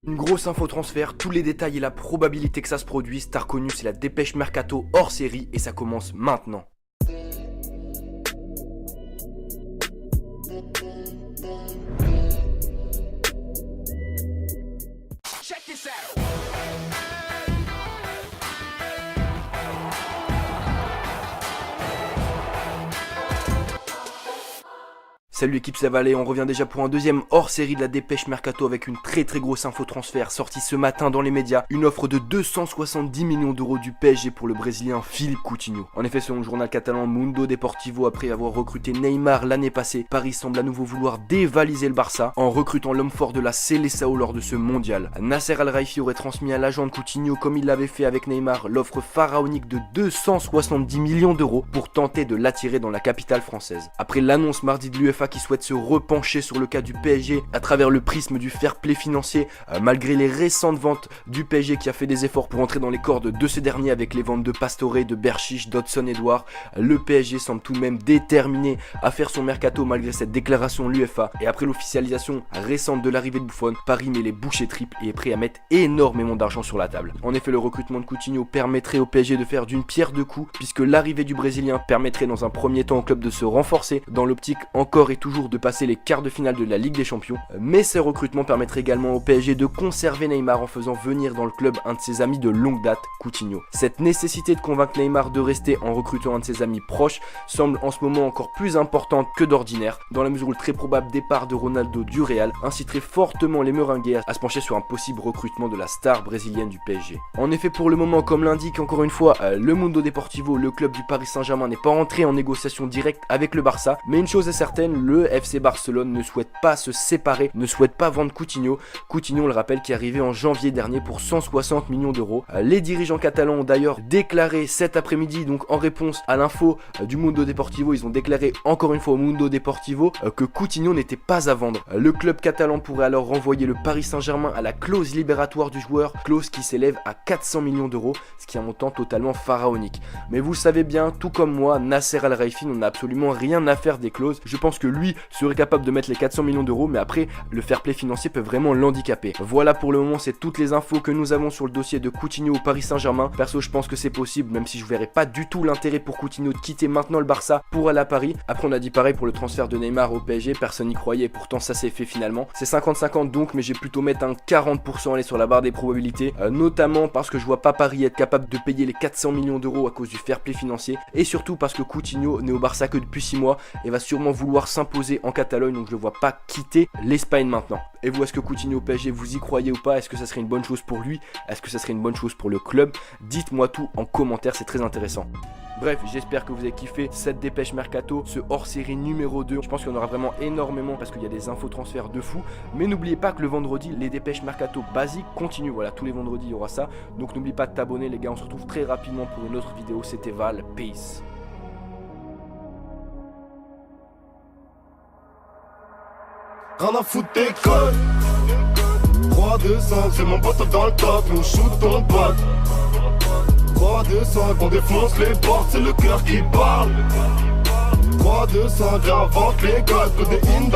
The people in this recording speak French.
Une grosse info transfert, tous les détails et la probabilité que ça se produise. T'as reconnu, c'est la dépêche mercato hors série et ça commence maintenant. Salut l'équipe, ça va aller, on revient déjà pour un deuxième hors-série de la dépêche mercato avec une très grosse info transfert sortie ce matin dans les médias. Une offre de 270 millions d'euros du PSG pour le Brésilien Philippe Coutinho. En effet, selon le journal catalan Mundo Deportivo, après avoir recruté Neymar l'année passée, Paris semble à nouveau vouloir dévaliser le Barça en recrutant l'homme fort de la Seleção lors de ce mondial. Nasser Al-Khelaifi aurait transmis à l'agent de Coutinho, comme il l'avait fait avec Neymar, l'offre pharaonique de 270 millions d'euros pour tenter de l'attirer dans la capitale française. Après l'annonce mardi de l'UEFA qui souhaite se repencher sur le cas du PSG à travers le prisme du fair play financier, malgré les récentes ventes du PSG qui a fait des efforts pour entrer dans les cordes de ce dernier avec les ventes de Pastore, de Berchiche, d'Hudson-Edouard, le PSG semble tout de même déterminé à faire son mercato malgré cette déclaration de l'UEFA. Et après l'officialisation récente de l'arrivée de Buffon, Paris met les bouchées triples et est prêt à mettre énormément d'argent sur la table. En effet, le recrutement de Coutinho permettrait au PSG de faire d'une pierre deux coups, puisque l'arrivée du Brésilien permettrait dans un premier temps au club de se renforcer dans l'optique encore et toujours de passer les quarts de finale de la Ligue des Champions, mais ces recrutements permettraient également au PSG de conserver Neymar en faisant venir dans le club un de ses amis de longue date, Coutinho. Cette nécessité de convaincre Neymar de rester en recrutant un de ses amis proches semble en ce moment encore plus importante que d'ordinaire, dans la mesure où le très probable départ de Ronaldo du Real inciterait fortement les Merengues à se pencher sur un possible recrutement de la star brésilienne du PSG. En effet, pour le moment, comme l'indique encore une fois le Mundo Deportivo, le club du Paris Saint-Germain n'est pas entré en négociation directe avec le Barça, mais une chose est certaine, le FC Barcelone ne souhaite pas se séparer, ne souhaite pas vendre Coutinho. Coutinho, on le rappelle, qui est arrivé en janvier dernier pour 160 millions d'euros. Les dirigeants catalans ont d'ailleurs déclaré cet après-midi, donc en réponse à l'info du Mundo Deportivo, ils ont déclaré encore une fois au Mundo Deportivo que Coutinho n'était pas à vendre. Le club catalan pourrait alors renvoyer le Paris Saint-Germain à la clause libératoire du joueur, clause qui s'élève à 400 millions d'euros, ce qui est un montant totalement pharaonique. Mais vous le savez bien, tout comme moi, Nasser Al-Khelaifi n'en a absolument rien à faire des clauses. Je pense que lui serait capable de mettre les 400 millions d'euros, mais après, le fair play financier peut vraiment l'handicaper. Voilà pour le moment, c'est toutes les infos que nous avons sur le dossier de Coutinho au Paris Saint-Germain. Perso, je pense que c'est possible, même si je verrais pas du tout l'intérêt pour Coutinho de quitter maintenant le Barça pour aller à Paris. Après, on a dit pareil pour le transfert de Neymar au PSG, personne n'y croyait, pourtant ça s'est fait finalement. C'est 50-50 donc, mais j'ai plutôt mettre un 40% aller sur la barre des probabilités, notamment parce que je vois pas Paris être capable de payer les 400 millions d'euros à cause du fair play financier, et surtout parce que Coutinho n'est au Barça que depuis 6 mois et va sûrement vouloir s'imposer en Catalogne, donc je le vois pas quitter l'Espagne maintenant. Et vous, est-ce que Coutinho au PSG, vous y croyez ou pas? Est-ce que ça serait une bonne chose pour lui? Est-ce que ça serait une bonne chose pour le club? Dites-moi tout en commentaire, c'est très intéressant. Bref, j'espère que vous avez kiffé cette dépêche mercato, ce hors-série numéro 2. Je pense qu'il y en aura vraiment énormément parce qu'il y a des infos transferts de fou. Mais n'oubliez pas que le vendredi, les dépêches mercato basiques continuent. Voilà, tous les vendredis, il y aura ça. Donc n'oublie pas de t'abonner les gars, on se retrouve très rapidement pour une autre vidéo. C'était Val, peace. Rien à foutre tes codes 3-2-5, c'est mon pote dans le top, on shoot ton pote 3-2-5, on défonce les portes, c'est le cœur qui parle 3-2-5, j'invente les codes, que des in dans